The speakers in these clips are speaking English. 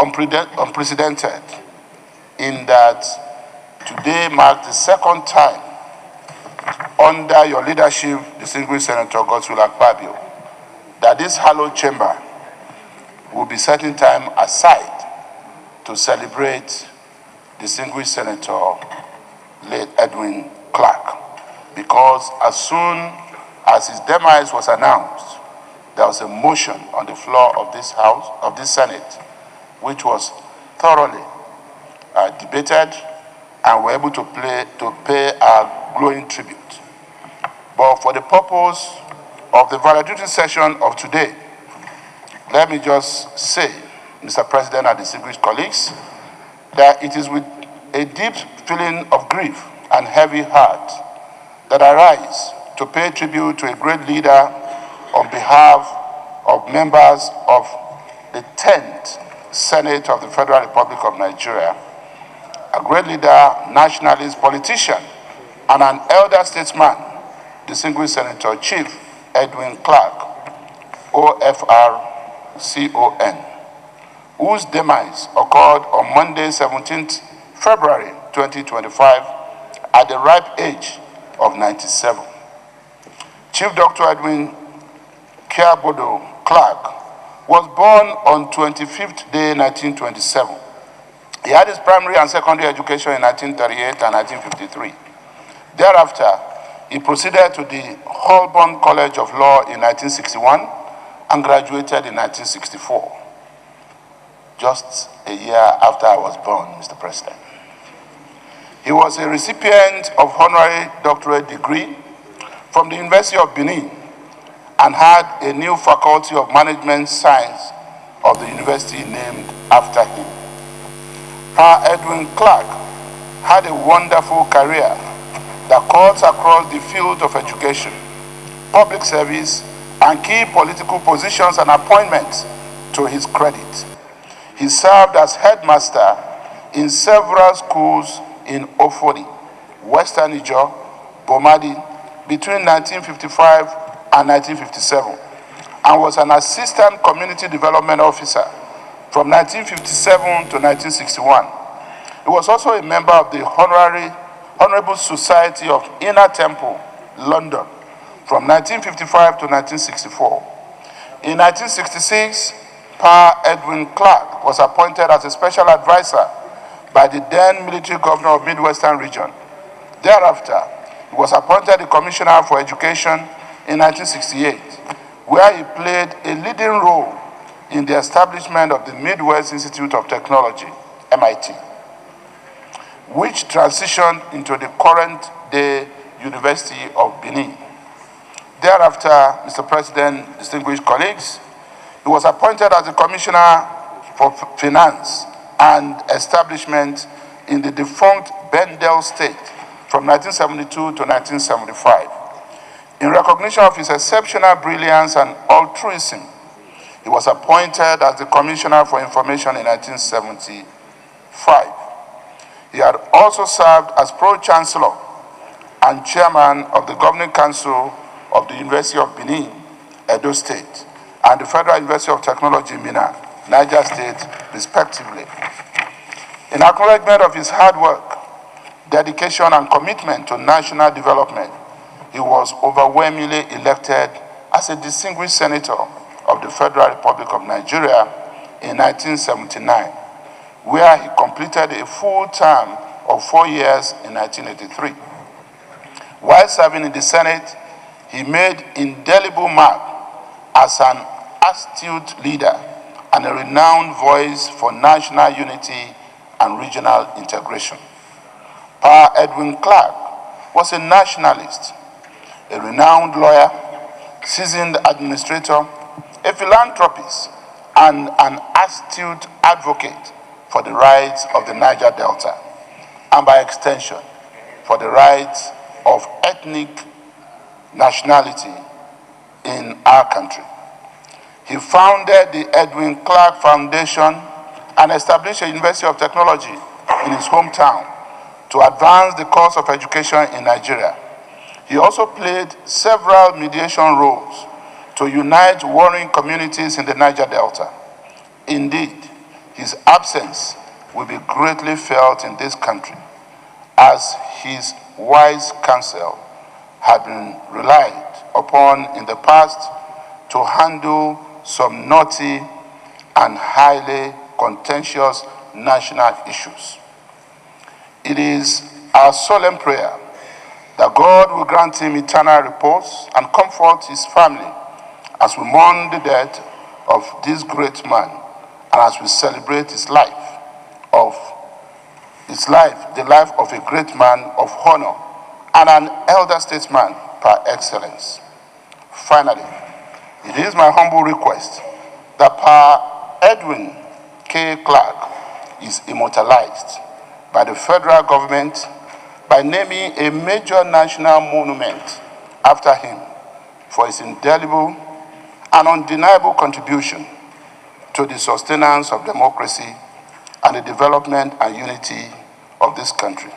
unprecedented in that today marks the second time under your leadership, distinguished Senator Godswill Akpabio, that this hallowed chamber will be setting time aside to celebrate distinguished Senator late Edwin Clark. Because as soon as his demise was announced, there was a motion on the floor of this House, of this Senate, which was thoroughly debated, and were able to pay a glowing tribute. But for the purpose of the valedictory session of today, let me just say, Mr. President and distinguished colleagues, that it is with a deep feeling of grief and heavy heart that I rise to pay tribute to a great leader on behalf of members of the 10th Senate of the Federal Republic of Nigeria, a great leader, nationalist, politician, and an elder statesman, distinguished Senator Chief Edwin Clark, OFR-CON, whose demise occurred on Monday, 17th February 2025, at the ripe age of 97. Chief Dr. Edwin Kiabodo Clark was born on 25th day 1927. He had his primary and secondary education in 1938 and 1953. Thereafter, he proceeded to the Holborn College of Law in 1961 and graduated in 1964, just a year after I was born, Mr. President. He was a recipient of honorary doctorate degree from the University of Benin and had a new faculty of management science of the university named after him. Edwin Clark had a wonderful career that cuts across the field of education, public service, and key political positions and appointments to his credit. He served as headmaster in several schools in Ofori, Western Niger, Bomadi, between 1955 and 1957, and was an assistant community development officer from 1957 to 1961. He was also a member of the Honorable Society of Inner Temple, London, from 1955 to 1964. In 1966, Edwin Clark was appointed as a special advisor by the then military governor of Midwestern region. Thereafter, he was appointed the Commissioner for Education in 1968, where he played a leading role in the establishment of the Midwest Institute of Technology, MIT, which transitioned into the current-day University of Benin. Thereafter, Mr. President, distinguished colleagues, he was appointed as the Commissioner for Finance and Establishment in the defunct Bendel State from 1972 to 1975. In recognition of his exceptional brilliance and altruism, he was appointed as the Commissioner for Information in 1975. He had also served as Pro-Chancellor and Chairman of the Governing Council of the University of Benin, Edo State, and the Federal University of Technology, Minna, Niger State, respectively. In acknowledgement of his hard work, dedication, and commitment to national development, he was overwhelmingly elected as a distinguished senator of the Federal Republic of Nigeria in 1979, where he completed a full term of 4 years in 1983. While serving in the Senate, he made indelible mark as an astute leader and a renowned voice for national unity and regional integration. Edwin Clark was a nationalist, a renowned lawyer, seasoned administrator, a philanthropist, and an astute advocate for the rights of the Niger Delta, and by extension, for the rights of ethnic nationality in our country. He founded the Edwin Clark Foundation and established a University of Technology in his hometown to advance the cause of education in Nigeria. He also played several mediation roles to unite warring communities in the Niger Delta. Indeed, his absence will be greatly felt in this country, as his wise counsel had been relied upon in the past to handle some knotty and highly contentious national issues. It is our solemn prayer that God will grant him eternal repose and comfort his family as we mourn the death of this great man and as we celebrate the life of a great man of honor and an elder statesman par excellence. Finally, it is my humble request that Pa Edwin K. Clark is immortalized by the federal government by naming a major national monument after him for his indelible and undeniable contribution to the sustenance of democracy and the development and unity of this country.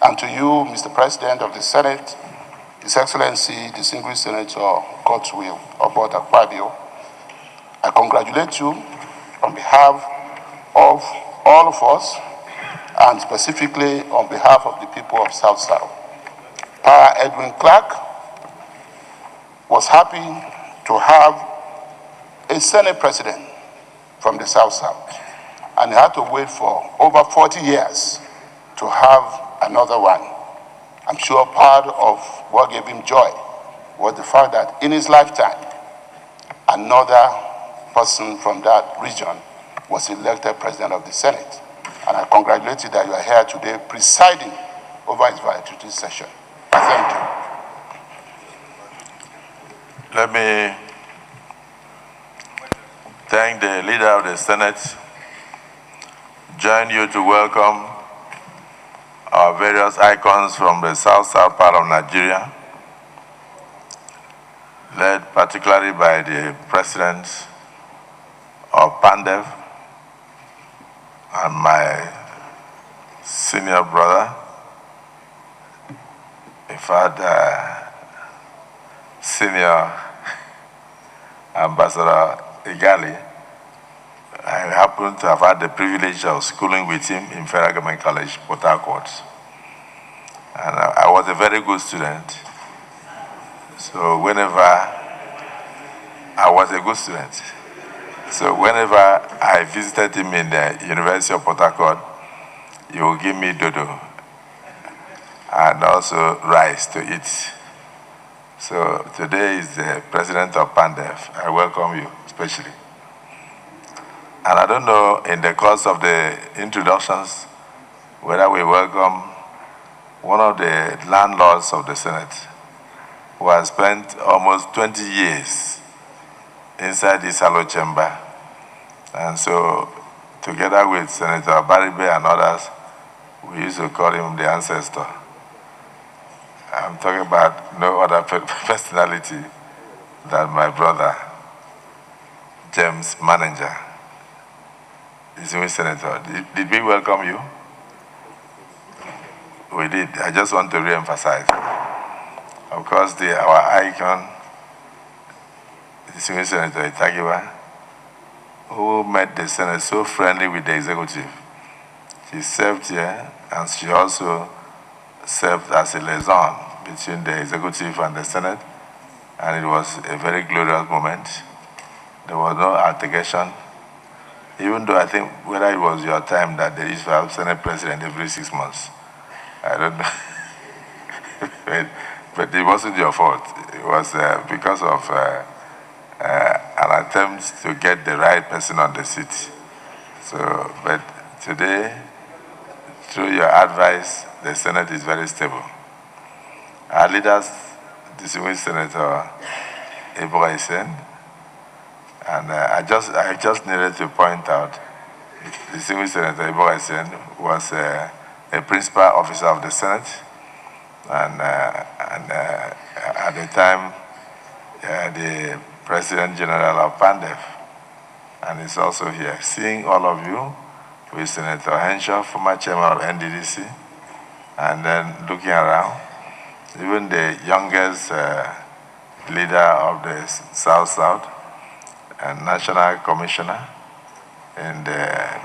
And to you, Mr. President of the Senate, His Excellency, Distinguished Senator Godswill of Akpabio, I congratulate you on behalf of all of us, and specifically on behalf of the people of South South. Pa Edwin Clark was happy to have a Senate president from the South South, and he had to wait for over 40 years to have another one. I'm sure part of what gave him joy was the fact that in his lifetime, another person from that region was elected president of the Senate. And I congratulate you that you are here today presiding over his valedictory session. Thank you. Let me thank the leader of the Senate, join you to welcome our various icons from the south-south part of Nigeria, led particularly by the president of PANDEV and my senior brother, in fact, senior Ambassador Igali. I happen to have had the privilege of schooling with him in Federal Government College, Port Harcourt. And I was a very good student. So whenever I visited him in the University of Port Harcourt, he would give me dodo and also rice to eat. So today is the president of PANDEF. I welcome you especially. And I don't know, in the course of the introductions, whether we welcome one of the landlords of the Senate, who has spent almost 20 years inside this hollow chamber. And so, together with Senator Baribe and others, we used to call him the ancestor. I'm talking about no other personality than my brother, James Manager. Distinguished Senator, did we welcome you? We did. I just want to re-emphasize. Of course, our icon, Distinguished Senator Itagiwa, who made the Senate so friendly with the executive. She served here, and she also served as a liaison between the executive and the Senate, and it was a very glorious moment. There was no altercation, even though I think whether it was your time that they used to have Senate president every 6 months. I don't know. But it wasn't your fault. It was because of an attempt to get the right person on the seat. So, but today, through your advice, the Senate is very stable. Our leaders, Distinguished Senator Ibrahim Hussein, and I just needed to point out, Distinguished Senator Ibrahim Hussein was a principal officer of the Senate, and at the time, the President General of PANDEF, and he's also here. Seeing all of you, with Senator Henshaw, former chairman of NDDC, and then looking around, even the youngest leader of the South-South and National Commissioner, in the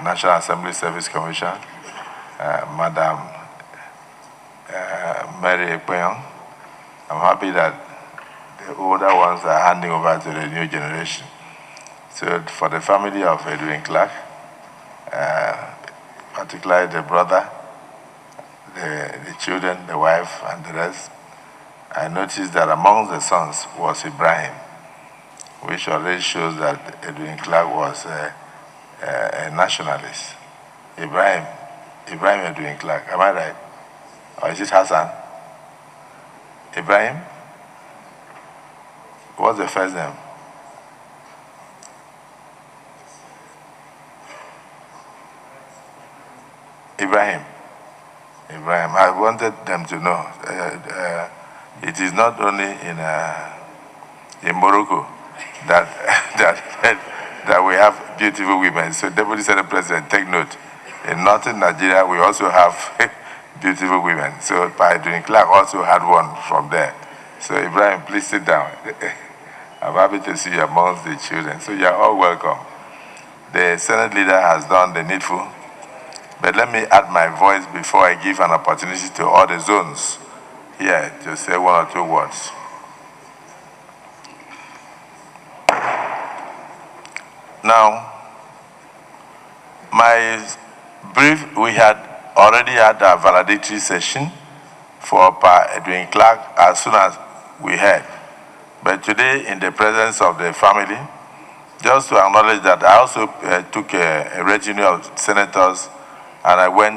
National Assembly Service Commission, Madam Mary Ekpenyong. I'm happy that the older ones are handing over to the new generation. So for the family of Edwin Clark, particularly the brother, the children, the wife, and the rest, I noticed that among the sons was Ibrahim, which already shows that Edwin Clark was a nationalist. Ibrahim Edwin Clark, am I right? Or is it Hassan? Ibrahim? What's the first name? Ibrahim. I wanted them to know it is not only in Morocco that that we have beautiful women. So Deputy Senate President, take note. In northern Nigeria, we also have beautiful women. So Edwin Clark also had one from there. So Ibrahim, please sit down. I'm happy to see you amongst the children. So you're all welcome. The Senate leader has done the needful. But let me add my voice before I give an opportunity to all the zones here to say one or two words. Now, my brief, we had already had a valedictory session for Pa Edwin Clark as soon as we heard. But today, in the presence of the family, just to acknowledge that I also took a retinue of senators and I went